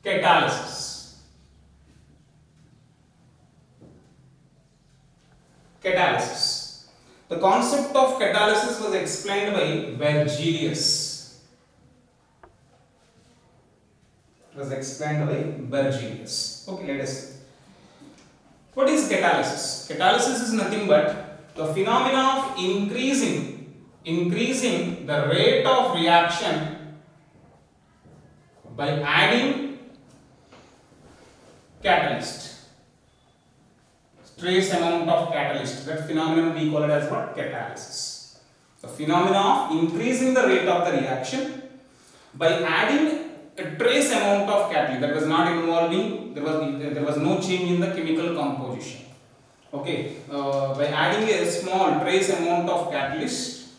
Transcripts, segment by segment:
Catalysis. Catalysis. The concept of catalysis was explained by Berzelius. It was explained by Berzelius. Okay, let us see. What is catalysis? Catalysis is nothing but the phenomena of increasing the rate of reaction by adding catalyst. Trace amount of catalyst. That phenomenon we call it as what? Catalysis. The phenomena of increasing the rate of the reaction by adding a trace amount of catalyst that was not involving, there was no change in the chemical composition. Okay, by adding a small trace amount of catalyst,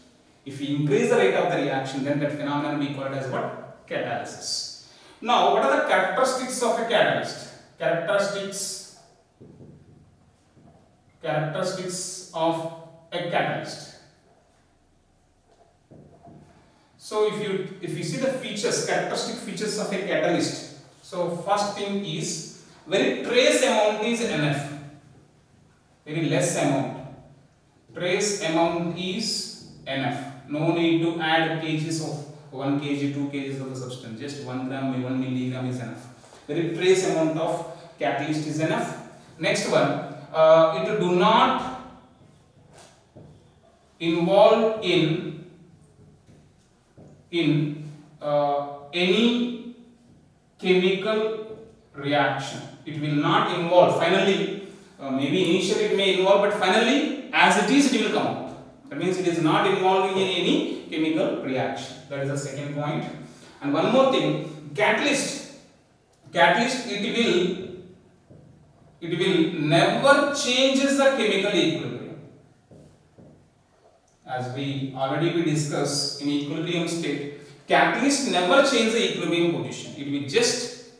if we increase the rate of the reaction, then that phenomenon we call it as what? Catalysis. Now, what are the characteristics of a catalyst? Characteristics of a catalyst. So if you see the characteristic features of a catalyst, so first thing is very trace amount is enough, very less amount. Trace amount is enough. No need to add kgs of 1 kg, 2 kg of the substance. Just 1 gram by 1 milligram is enough. Very trace amount of catalyst is enough. Next one, it do not involve in any chemical reaction. It will not involve. Finally, maybe initially it may involve, but finally, as it is, it will come out. That means it is not involving in any chemical reaction. That is the second point. And one more thing, catalyst it will never changes the chemical equilibrium. As we already discussed, in equilibrium state, catalyst never changes the equilibrium position. It will just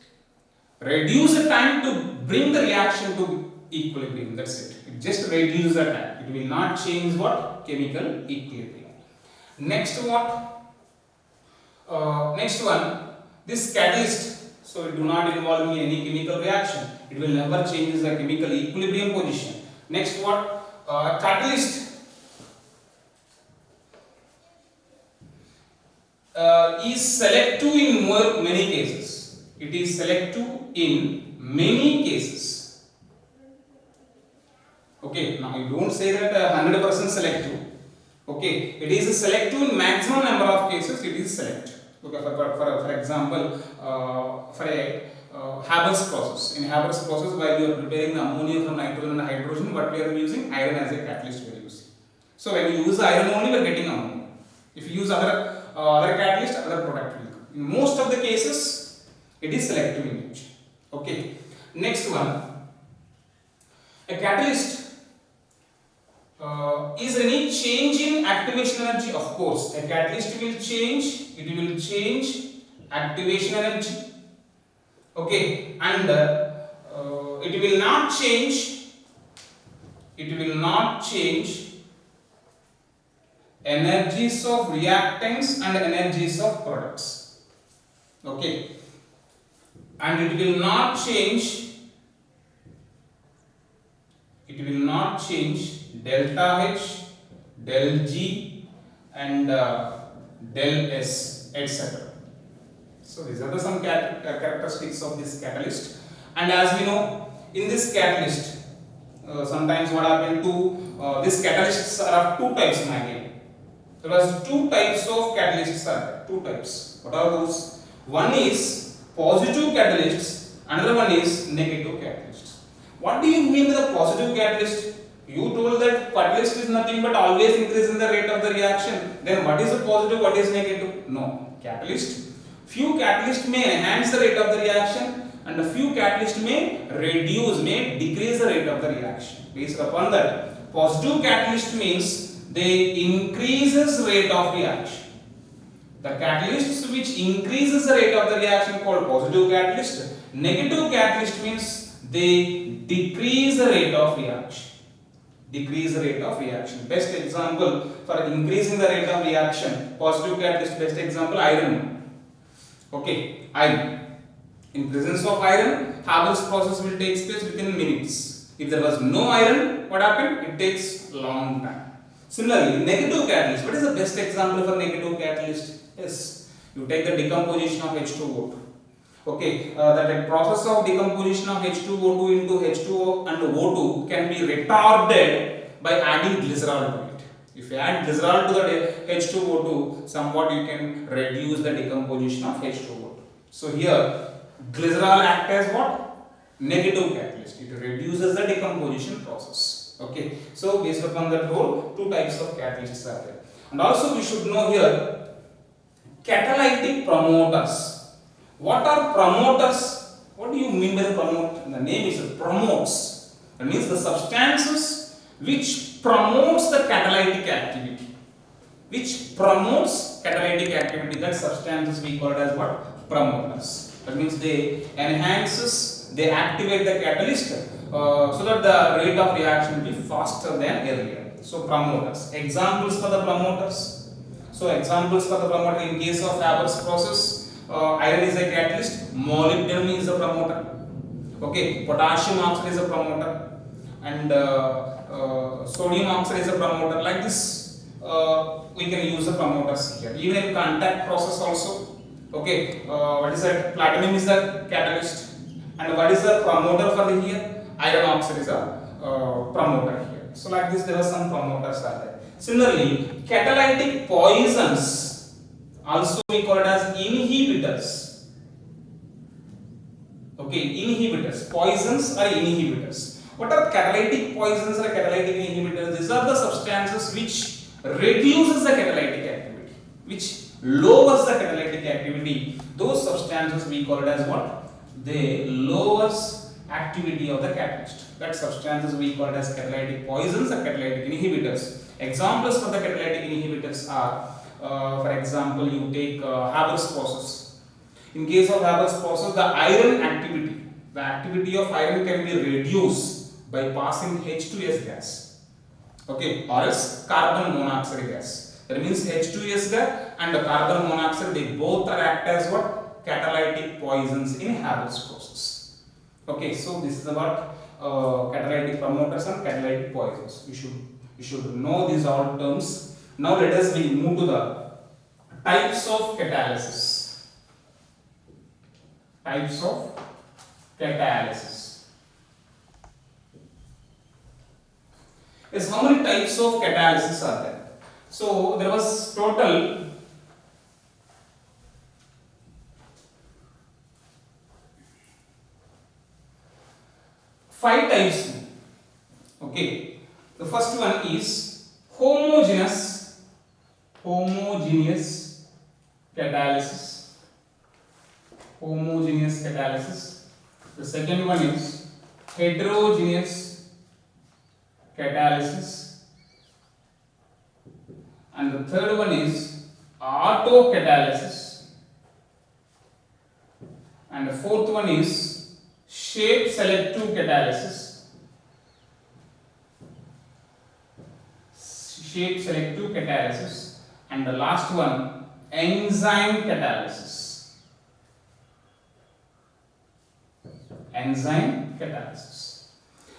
reduce the time to bring the reaction to equilibrium. That's it. It just reduces the time. It will not change what? Chemical equilibrium. Next what? Next one, this catalyst, so it do not involve in any chemical reaction. It will never change the chemical equilibrium position. Next what? Catalyst is selective in many cases. It is selective in many cases. Okay, now you don't say that 100% selective. Okay, it is selective in maximum number of cases. It is selective. Okay, for example, for a Haber's process. In Haber's process, while you are preparing the ammonia from nitrogen and hydrogen, what we are using? Iron as a catalyst we are using. So when you use iron only, we are getting ammonia. If you use other catalyst, other product will come. In most of the cases, it is selective in nature. Okay. Next one, a catalyst is there any change in activation energy? Of course, a catalyst will change. It will change activation energy. Okay, and it will not change. It will not change energies of reactants and energies of products. Okay, and it will not change. It will not change delta H, del G, and del S, etc. So these are some characteristics of this catalyst. And as we know, in this catalyst, sometimes what happened to these catalysts are of two types again. There was two types of catalysts are there. Two types. What are those? One is positive catalysts, another one is negative catalysts. What do you mean by the positive catalyst? You told that catalyst is nothing but always increasing the rate of the reaction. Then what is the positive, what is negative? No. Catalyst. Few catalysts may enhance the rate of the reaction and a few catalysts may decrease the rate of the reaction. Based upon that, positive catalyst means they increases rate of reaction. The catalysts which increases the rate of the reaction called positive catalyst. Negative catalyst means they decrease the rate of reaction. Decrease the rate of reaction. Best example for increasing the rate of reaction, positive catalyst, best example, iron. Okay, iron. In presence of iron, Haber's process will take place within minutes. If there was no iron, what happened? It takes long time. Similarly, negative catalyst. What is the best example for negative catalyst? Yes, you take the decomposition of H2O2. Okay, that process of decomposition of H2O2 into H2O and O2 can be retarded by adding glycerol to it. If you add glycerol to the H2O2, somewhat you can reduce the decomposition of H2O2. So here, glycerol acts as what? Negative catalyst. It reduces the decomposition process. Okay, so based upon that rule, two types of catalysts are there. And also we should know here, catalytic promoters. What are promoters? What do you mean by the promote? The name is promotes. That means the substances which promotes the catalytic activity. Which promotes catalytic activity, that substances we call it as what? Promoters. That means they they activate the catalyst so that the rate of reaction will be faster than earlier. So promoters. Examples for the promoters. So examples for the promoter in case of Haber's process. Iron is a catalyst, molybdenum is a promoter, okay, potassium oxide is a promoter, and sodium oxide is a promoter. Like this, we can use the promoters here. Even in contact process also, okay, what is that? Platinum is the catalyst, and what is the promoter for the here? Iron oxide is a promoter here. So like this, there are some promoters are there. Similarly, catalytic poisons. Also we call it as inhibitors. Okay, inhibitors. Poisons are inhibitors. What are catalytic poisons or catalytic inhibitors? These are the substances which reduces the catalytic activity, which lowers the catalytic activity. Those substances we call it as what? They lowers activity of the catalyst. That substances we call it as catalytic poisons or catalytic inhibitors. Examples for the catalytic inhibitors are for example, you take Haber's process. In case of Haber's process, the iron activity, the activity of iron can be reduced by passing H2S gas, okay, or else carbon monoxide gas. That means H2S gas and the carbon monoxide, they both are act as what? Catalytic poisons in Haber's process. Okay, so this is about catalytic promoters and catalytic poisons. You should know these all terms. Now let us move to the types of catalysis. Types of catalysis. Yes, how many types of catalysis are there? So there was total 5 types. Okay, the first one is homogeneous catalysis. Homogeneous catalysis. The second one is heterogeneous catalysis, and the third one is autocatalysis, and the fourth one is shape selective catalysis. Shape selective catalysis. And the last one, enzyme catalysis. Enzyme catalysis.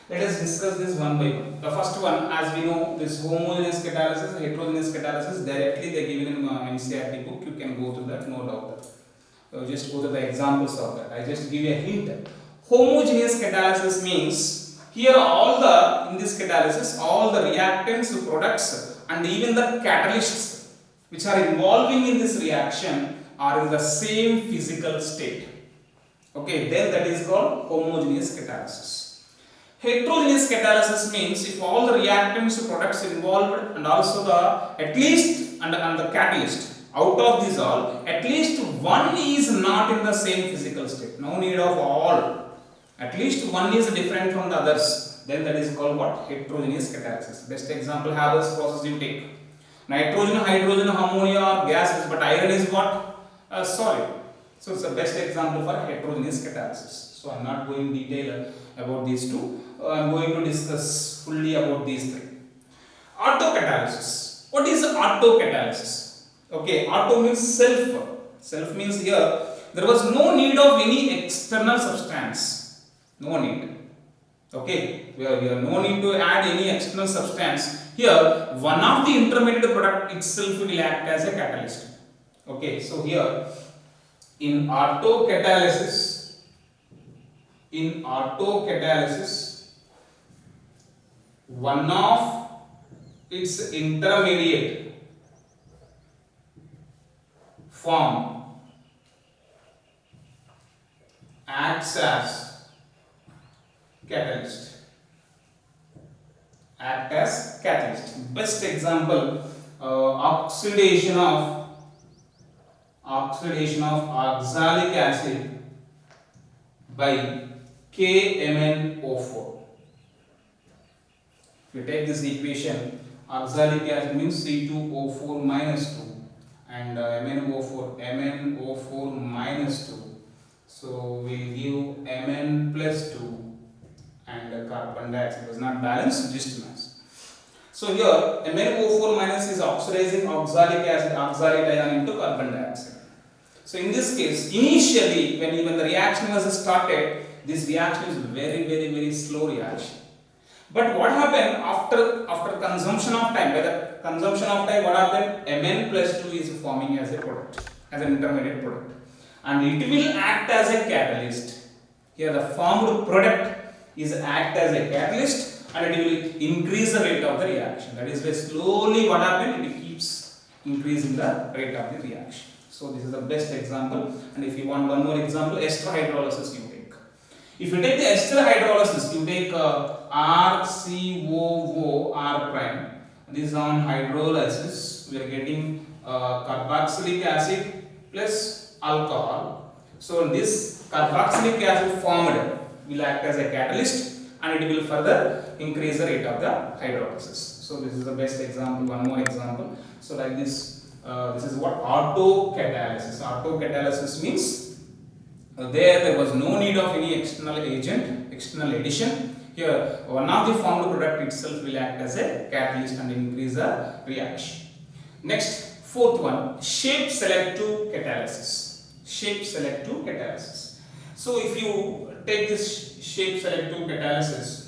Let us discuss this one by one. The first one, as we know, this homogeneous catalysis, heterogeneous catalysis, directly they are given in NCERT book. You can go through that, no doubt. Just go to the examples of that. I just give you a hint. Homogeneous catalysis means here in this catalysis, all the reactants, products, and even the catalysts which are involving in this reaction are in the same physical state. Okay, then that is called homogeneous catalysis. Heterogeneous catalysis means if all the reactants, products involved, and also the at least and the catalyst, out of these all, at least one is not in the same physical state. No need of all. At least one is different from the others. Then that is called what? Heterogeneous catalysis. Best example, Haber's process you take. Nitrogen, hydrogen, ammonia are gases, but iron is what? Solid. So it's the best example for heterogeneous catalysis. So I am not going in detail about these two. I am going to discuss fully about these three. Autocatalysis. What is autocatalysis? Okay, auto means self. Self means here there was no need of any external substance. No need. Okay, we have no need to add any external substance. Here, one of the intermediate product itself will act as a catalyst. Okay, so here in autocatalysis, one of its intermediate form acts as catalyst. Best example, oxidation of oxalic acid by KMnO4. If you take this equation, oxalic acid means C2O4 minus 2 and MnO4 minus 2. So we give Mn plus 2 and carbon dioxide was not balanced, just mass. So here MnO4 minus is oxidizing oxalic acid, oxalate ion into carbon dioxide. So in this case, initially when the reaction was started, this reaction is very slow reaction. But what happened after consumption of time? By the consumption of time, what happened? Mn plus 2 is forming as a product, as an intermediate product, and it will act as a catalyst. Here the formed product is act as a catalyst, and it will increase the rate of the reaction. That is why slowly what happened? It keeps increasing the rate of the reaction. So this is the best example. And if you want one more example, ester hydrolysis you take. If you take the ester hydrolysis, you take RCOOR prime. This is on hydrolysis. We are getting carboxylic acid plus alcohol. So this carboxylic acid formed will act as a catalyst, and it will further increase the rate of the hydrolysis. So this is the best example. One more example. So like this. This is what autocatalysis. Autocatalysis means there was no need of any external agent, external addition. Here, one of the formed product itself will act as a catalyst and increase the reaction. Next, fourth one, shape selective catalysis. Shape selective catalysis. So if you take this shape selective catalysis,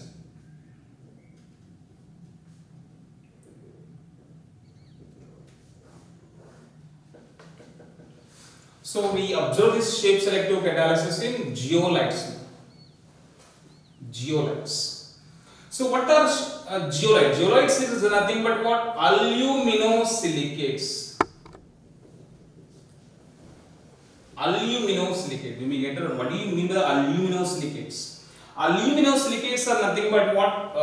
so we observe this shape selective catalysis in zeolites. So what are zeolites? Zeolites is nothing but what? Aluminosilicates. Aluminosilicates. You may get it. What do you mean by aluminosilicates? Aluminosilicates are nothing but what?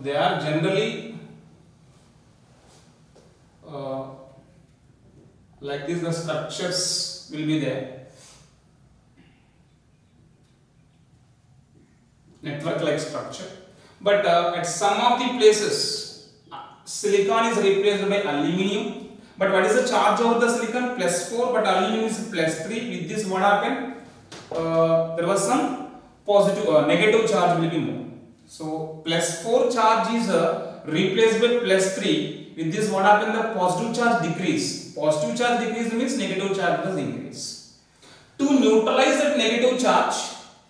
They are generally like this. The structures will be there, network like structure, but at some of the places silicon is replaced by aluminium. But what is the charge over the silicon? +4, but aluminium is +3. With this what happened? There was some positive negative charge will be more. So +4 charge is replaced by +3. With this what happened? The positive charge decrease. Positive charge decrease means negative charge was increase. To neutralize that negative charge,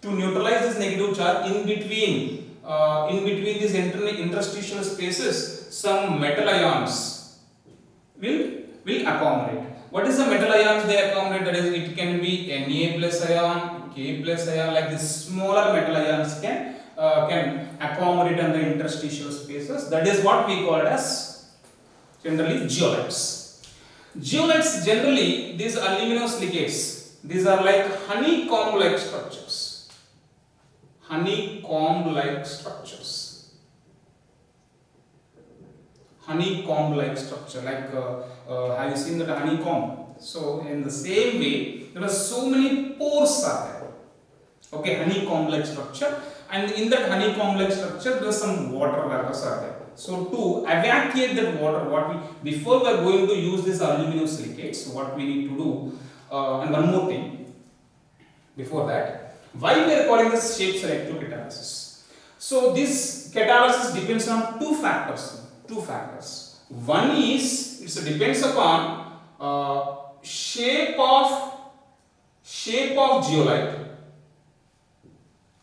in between these interstitial spaces, some metal ions will accommodate. What is the metal ions they accommodate? That is, it can be Na plus ion, K plus ion, like this smaller metal ions can accommodate in the interstitial spaces. That is what we call as generally zeolites. Zeolites generally, these aluminosilicates, these are like honeycomb-like structures. Honeycomb-like structure, like have you seen that honeycomb? So in the same way, there are so many pores are there. Okay, honeycomb-like structure, and in that honeycomb-like structure, there are some water vapors are there. So to evacuate that water, before we are going to use this aluminosilicates, what we need to do, and one more thing before that, why we are calling this shape selective catalysis? So this catalysis depends on two factors. One is it depends upon shape of shape of zeolite,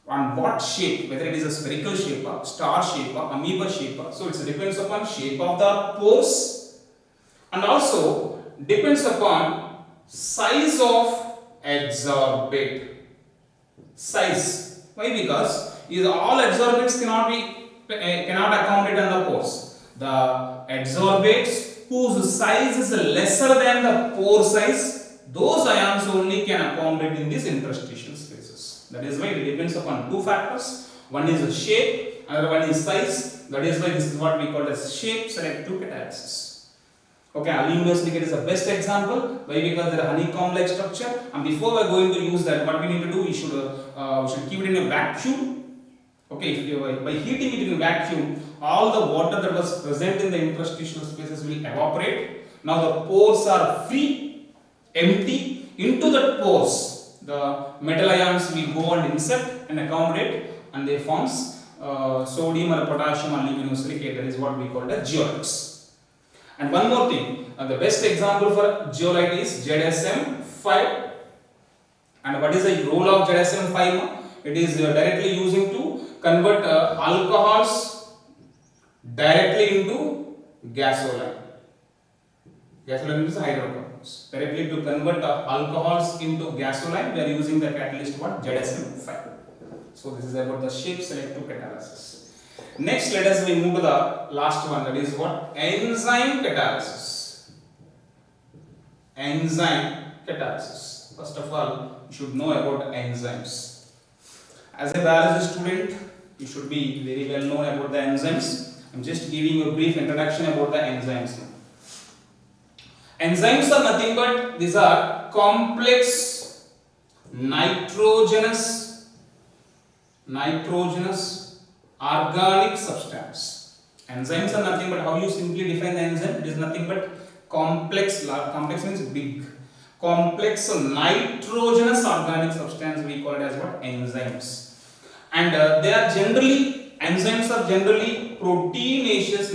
and what shape, whether it is a spherical shape, star shape, amoeba shape, so it depends upon shape of the pores, and also depends upon size of adsorbate. Size. Why? Because all adsorbates cannot accommodate on the pores. The adsorbates whose size is lesser than the pore size, those ions only can accommodate in these interstitial spaces. That is why it depends upon two factors. One is shape, another one is size. That is why this is what we call as shape selective catalysis. Okay, aluminum silicate is the best example. Why? Because they are honeycomb-like structure, and before we are going to use that, what we need to do, we should keep it in a vacuum. Okay, by heating it in a vacuum, all the water that was present in the interstitial spaces will evaporate. Now the pores are free, empty. Into the pores, the metal ions will go and insert and accommodate, and they forms sodium or potassium aluminum silicate. That is what we call as zeolites. And one more thing, the best example for zeolite is ZSM5. And what is the role of ZSM5? It is directly using to convert alcohols directly into gasoline. Gasoline is hydrocarbons. Directly to convert alcohols into gasoline, we are using the catalyst what? ZSM5. So this is about the shape selective catalysis. Next, let us move to the last one, that is what? Enzyme catalysis. Enzyme catalysis. First of all, you should know about enzymes. As a biology student, you should be very well known about the enzymes. I am just giving you a brief introduction about the enzymes. Enzymes are nothing but these are complex nitrogenous organic substance. Enzymes are nothing but, how you simply define the enzyme? It is nothing but complex means big. Complex nitrogenous organic substance, we call it as what? Enzymes. And enzymes are generally proteinaceous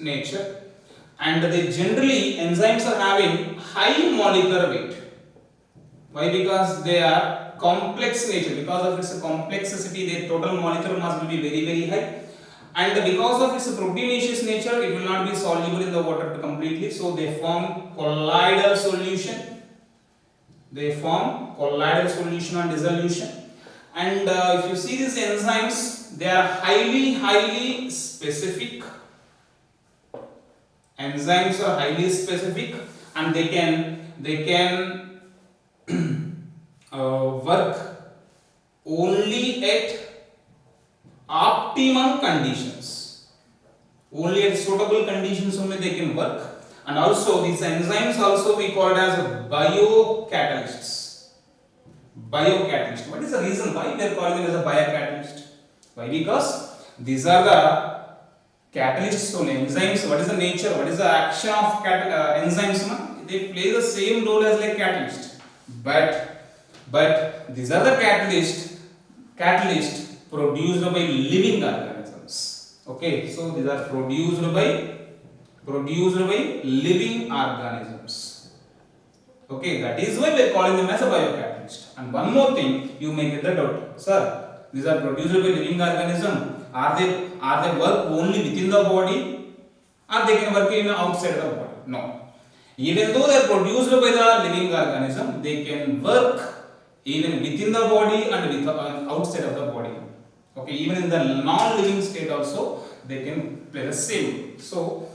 nature. And enzymes are having high molecular weight. Why? Because they are complex nature. Because of its complexity, their total molecular mass will be very, very high. And because of its proteinaceous nature, it will not be soluble in the water completely. So they form colloidal solution. And dissolution. And if you see these enzymes, they are highly specific. Enzymes are highly specific, and they can work only at optimum conditions. Only at suitable conditions only they can work. And also these enzymes also we call it as biocatalysts. What is the reason why we are calling it as a biocatalyst? Why? Because these are the catalysts only. Enzymes, what is the nature, what is the action of enzymes? They play the same role as like catalyst. But these are the catalyst produced by living organisms. Okay, so these are produced by living organisms. Okay, that is why we are calling them as a biocatalyst. And one more thing, you may get the doubt, sir, these are produced by living organism. Are they work only within the body, or they can work in outside the body? No. Even though they are produced by the living organism, they can work even within the body and outside of the body. Okay, even in the non-living state also they can play the same. So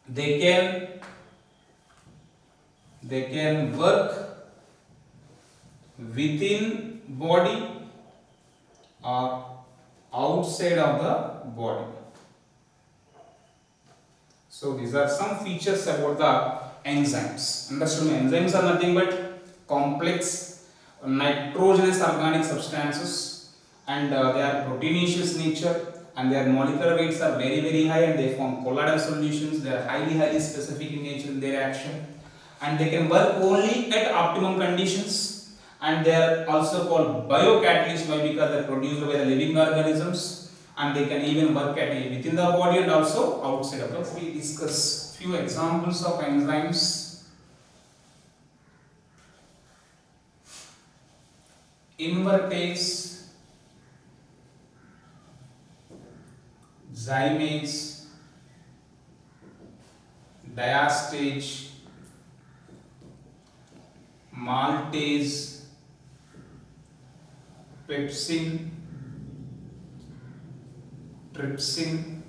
they can work within body or outside of the body. So these are some features about the enzymes. Understood? Enzymes are nothing but complex nitrogenous organic substances, and they are proteinaceous nature, and their molecular weights are very, very high, and they form colloidal solutions. They are highly specific in nature in their action, and they can work only at optimum conditions. And they are also called biocatalysts. Why? Because they are produced by the living organisms, and they can even work within the body and also outside of it. We discuss few examples of enzymes. invertase, zymase, diastase, maltase, pepsin, trypsin,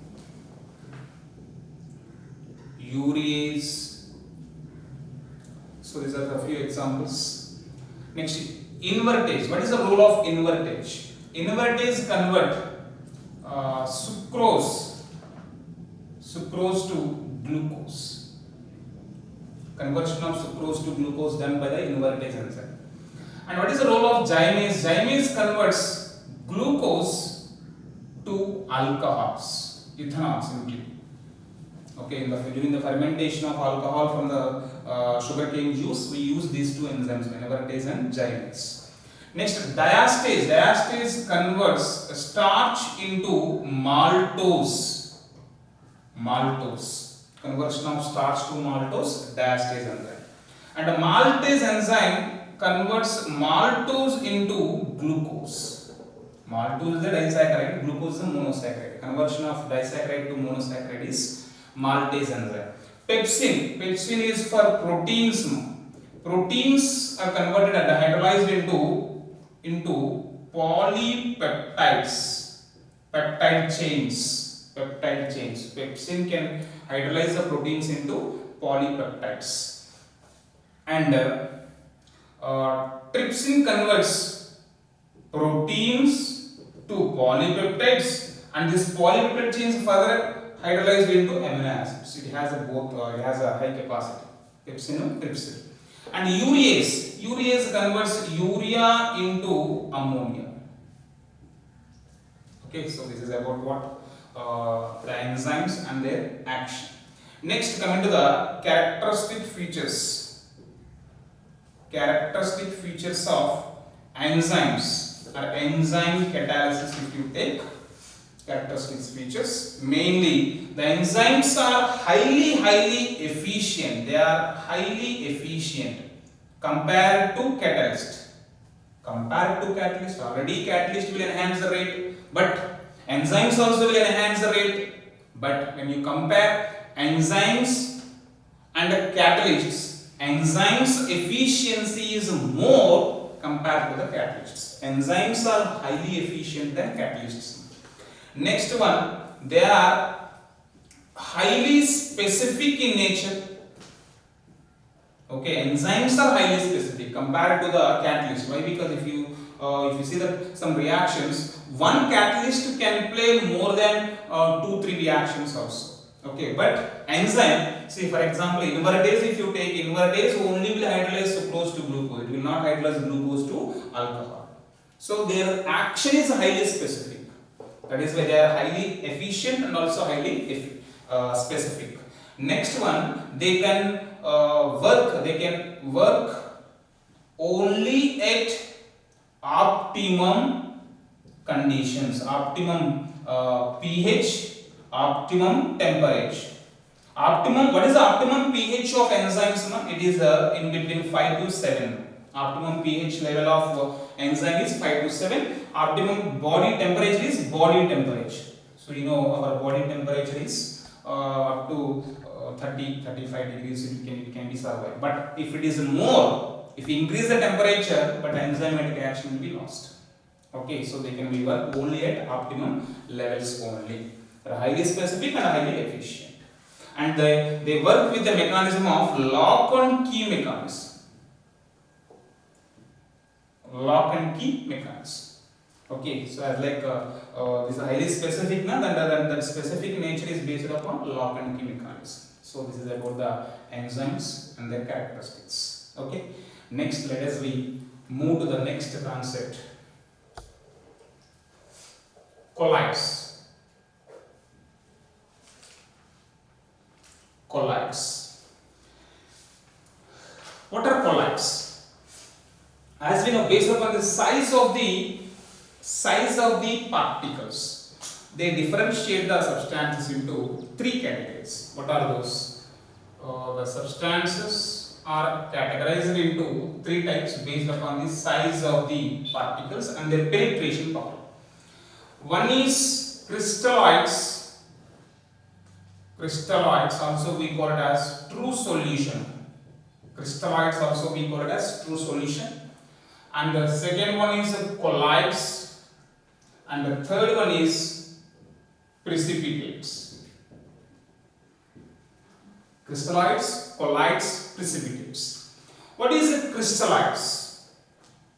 urease. So these are the few examples. Next, invertase. What is the role of invertase? Invertase convert sucrose to glucose. Conversion of sucrose to glucose done by the invertase enzyme. And what is the role of zymase? Zymase converts glucose to alcohols, ethanol simply. Okay, during the fermentation of alcohol from the sugarcane juice, we use these two enzymes, invertase and zymase. Next, diastase. Diastase converts starch into maltose. Maltose. Conversion of starch to maltose, diastase enzyme. And the maltase enzyme converts maltose into glucose. Maltose is the disaccharide, glucose is the monosaccharide. Conversion of disaccharide to monosaccharide is maltase enzyme. Pepsin. Pepsin is for proteins. Proteins are converted and hydrolyzed into polypeptides. Peptide chains. Pepsin can hydrolyze the proteins into polypeptides. And trypsin converts proteins to polypeptides, and this polypeptide chains further hydrolyzed into amino acids. It has a high capacity. Pepsin and trypsin. And urease converts urea into ammonia. Okay, so this is about what the enzymes and their action. Next, coming to the characteristic features. Characteristic features of enzymes or enzyme catalysis. If you take characteristic features, mainly the enzymes are highly efficient. They are highly efficient compared to catalyst. Already catalyst will enhance the rate, but enzymes also will enhance the rate. But when you compare enzymes and catalysts, enzymes efficiency is more compared to the catalysts. Enzymes are highly efficient than catalysts. Next one, they are highly specific in nature. Okay, enzymes are highly specific compared to the catalyst. Why? Because if you see that some reactions, one catalyst can play more than 2-3 reactions also. Okay, but enzyme, see for example invertase, if you take invertase only will hydrolyze sucrose to glucose. It will not hydrolyze glucose to alcohol. So their action is highly specific. That is why they are highly efficient and also highly specific. Next one, they can work only at optimum conditions, optimum pH, optimum temperature. What is the optimum pH of enzymes? It is in between 5 to 7. Optimum pH level of enzyme is 5 to 7. Optimum body temperature is body temperature. So you know our body temperature is up to 30-35 degrees. It can be survived. But if it is more, if you increase the temperature, but enzymatic action will be lost. Okay, so they can be work only at optimum levels only. They are highly specific and highly efficient. And they work with the mechanism of lock and key mechanism. Lock and key mechanism. Okay, so as like this is highly specific, then that specific nature is based upon lock and key mechanism. So this is about the enzymes and their characteristics. Okay, next let us move to the next concept. Colloids. What are colloids? As we know, based upon the size of the particles, they differentiate the substances into 3 categories. What are those? The substances are categorized into three types based upon the size of the particles and their penetration power. One is crystalloids. Crystalloids also we call it as true solution. Crystalloids also we call it as true solution. And the second one is colloids. And the third one is precipitates. Crystalloids, colloids, precipitates. What is crystalloids?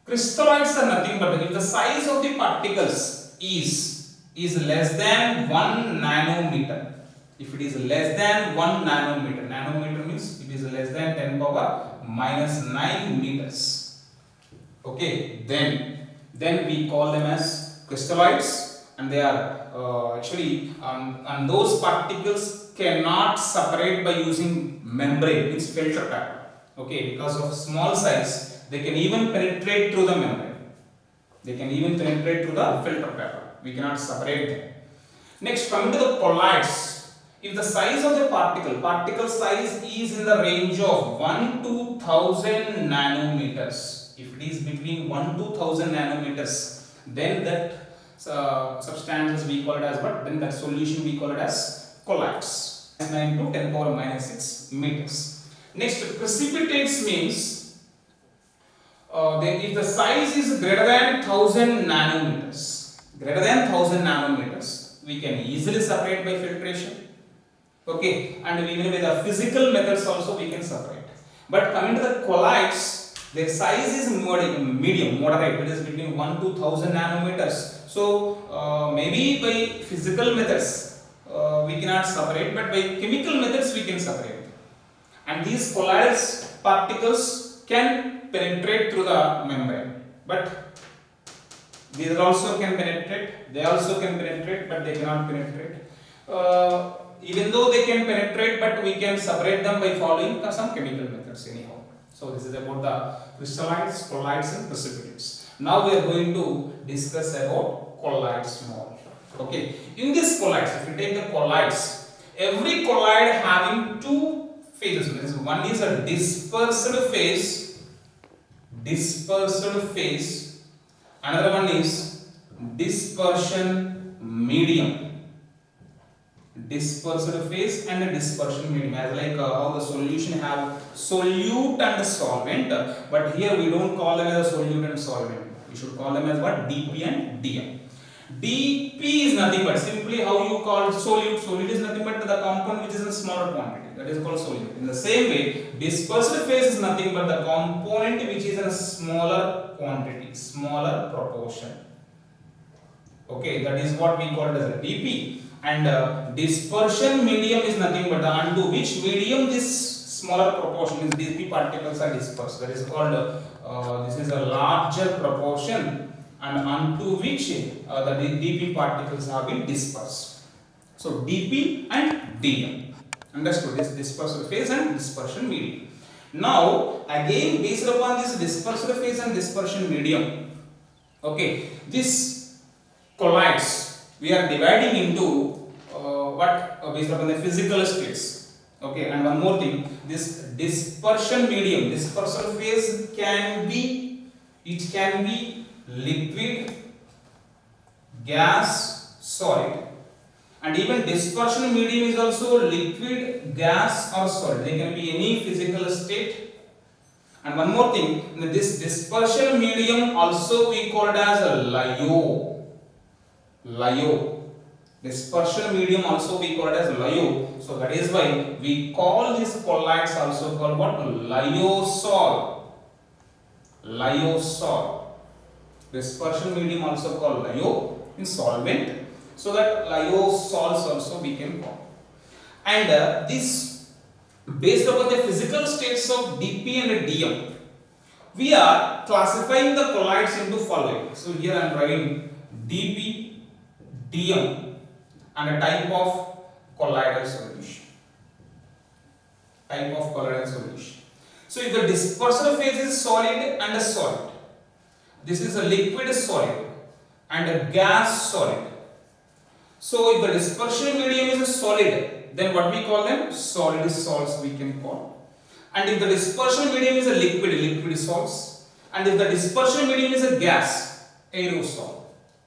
Crystalloids are nothing but if the size of the particles is less than 1 nanometer. If it is less than 1 nanometer, nanometer means it is less than 10 power minus 9 meters. Okay, then we call them as crystalloids, and they are actually and those particles cannot separate by using membrane, means filter paper. Okay, because of small size, they can even penetrate through the membrane. They can even penetrate through the filter paper. We cannot separate them. Next, coming to the colloids. If the size of the particle size is in the range of 1 to 1000 nanometers. If it is between 1 to 1000 nanometers, then that substances we call it as what? Then that solution we call it as colloids. 9 to 10 power minus 6 meters. Next, precipitates means if the size is greater than 1000 nanometers, we can easily separate by filtration. Okay, and even with the physical methods also we can separate. But coming to the colloids, their size is medium, moderate. It is between 1 to 1000 nanometers. So maybe by physical methods we cannot separate, but by chemical methods we can separate. And these colloids particles can penetrate through the membrane. But these also can penetrate. They also can penetrate, but they cannot penetrate. Even though they can penetrate, but we can separate them by following some chemical methods anyhow. So this is about the crystalloids, colloids and precipitates. Now we are going to discuss about colloids more. Okay, in this colloids, if you take the colloids, every colloid having two phases. One is a dispersed phase, another one is dispersion medium. Dispersed phase and a dispersion medium, as like how the solution have solute and solvent, but here we don't call them as a solute and solvent. We should call them as what? DP and DM. DP is nothing but simply how you call solute. Solute is nothing but the compound which is in smaller quantity, that is called solute. In the same way, dispersed phase is nothing but the component which is in a smaller quantity, smaller proportion. Okay, that is what we call it as a DP. And dispersion medium is nothing but unto which medium this smaller proportion is DP particles are dispersed. That is called this is a larger proportion, and unto which the DP particles have been dispersed. So DP and DM. Understood? This dispersed phase and dispersion medium. Now again, based upon this dispersed phase and dispersion medium, okay, this colloids we are dividing into based upon the physical states. Okay, and one more thing, this dispersion medium, dispersal phase can be liquid, gas, solid, and even dispersion medium is also liquid, gas or solid. They can be any physical state. And one more thing, this dispersion medium also we call it as a LiO. Dispersion medium also we call it as LiO. So that is why we call these colloids also called what? Liosol. Dispersion medium also called LiO in solvent. So that liosols also we can call. And this based upon the physical states of DP and DM, we are classifying the colloids into following. So here I am writing DP, DM, and a type of colloidal solution. So if the dispersal phase is solid and a solid, this is a liquid solid and a gas solid. So if the dispersion medium is a solid, then what we call them? Solid salts we can call. And if the dispersion medium is a liquid, liquid salts. And if the dispersion medium is a gas, aerosol.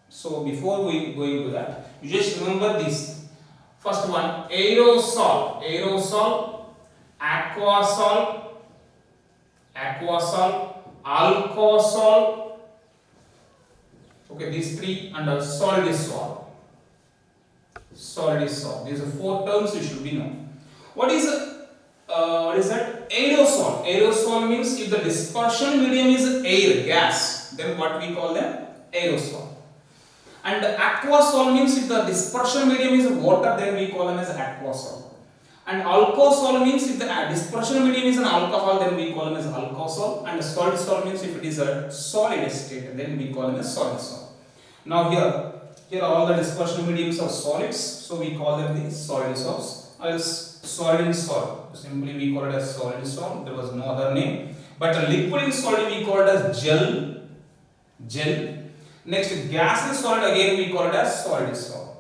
So before we go into that, you just remember this. First one, aerosol, aerosol, aquasol, aquasol, alcohol. Okay, these three, and solidisol. Solidisol. These are four terms you should be known. What is that? Aerosol. Aerosol means if the dispersion medium is air, gas, then what we call them? Aerosol. And aquasol means if the dispersion medium is water, then we call them as aquasol. And alcohol means if the dispersion medium is an alcohol, then we call them as alcohol. And solidisol means if it is a solid state, then we call them as solidisol. Now here all the dispersion mediums are solids, so we call them the solidisols. Else solid in solid, simply we call it as solidisol. There was no other name. But a liquid in solid we call it as gel. Next, gas in solid, again we call it as solidisol.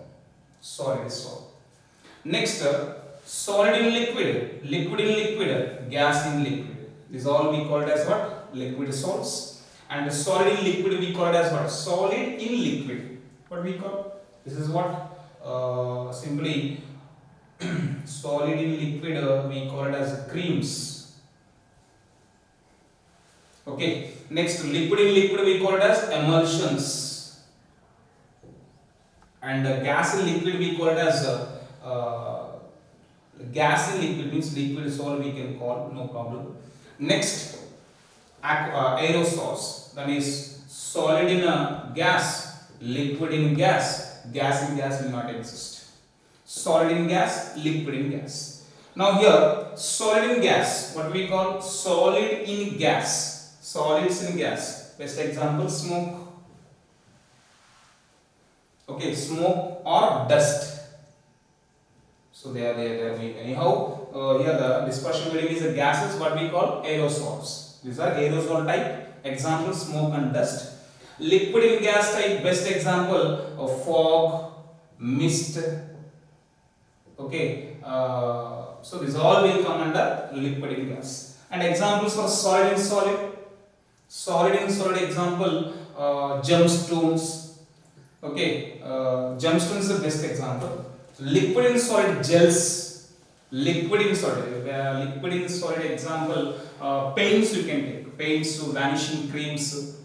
Next, solid in liquid, liquid in liquid, gas in liquid. This all we call it as what? Liquid salts. And solid in liquid we call it as what? Solid in liquid. What we call? This is what? Simply solid in liquid we call it as creams. Okay. Next, liquid in liquid we call it as emulsions. And gas in liquid we call it as gas in liquid, means liquid is all we can call, no problem. Next, aerosols, that is solid in a gas, liquid in gas, gas in gas will not exist. Solid in gas, liquid in gas. Now here, solid in gas, what we call solid in gas. Solids in gas. Best example, smoke. Okay, smoke or dust. So they are anyhow. Here the dispersion medium is the gases, what we call aerosols. These are aerosol type. Example, smoke and dust. Liquid in gas type. Best example of fog, mist. Okay. So these all will come under liquid in gas. And examples for solid in solid. Solid in solid example, gemstones. Okay, gemstones is the best example. Liquid in solid, gels. Liquid in solid example, paints you can take. Paints, vanishing creams.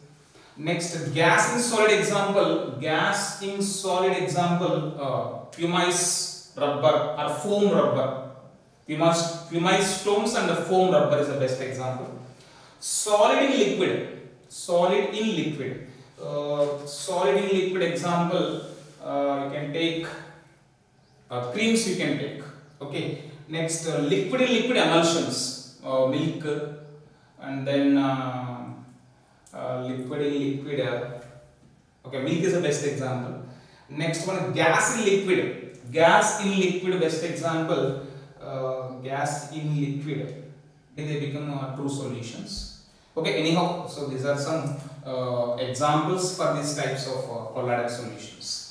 Next, gas in solid example. Gas in solid example, pumice rubber or foam rubber. Pumice stones and the foam rubber is the best example. Solid in liquid. Solid in liquid. Solid in liquid example, you can take creams. You can take. Okay. Next, liquid in liquid emulsions. Milk, and then liquid in liquid. Okay, milk is the best example. Next one, gas in liquid. Gas in liquid, best example. Gas in liquid. They become true solutions. Okay, anyhow, so these are some examples for these types of colloidal solutions.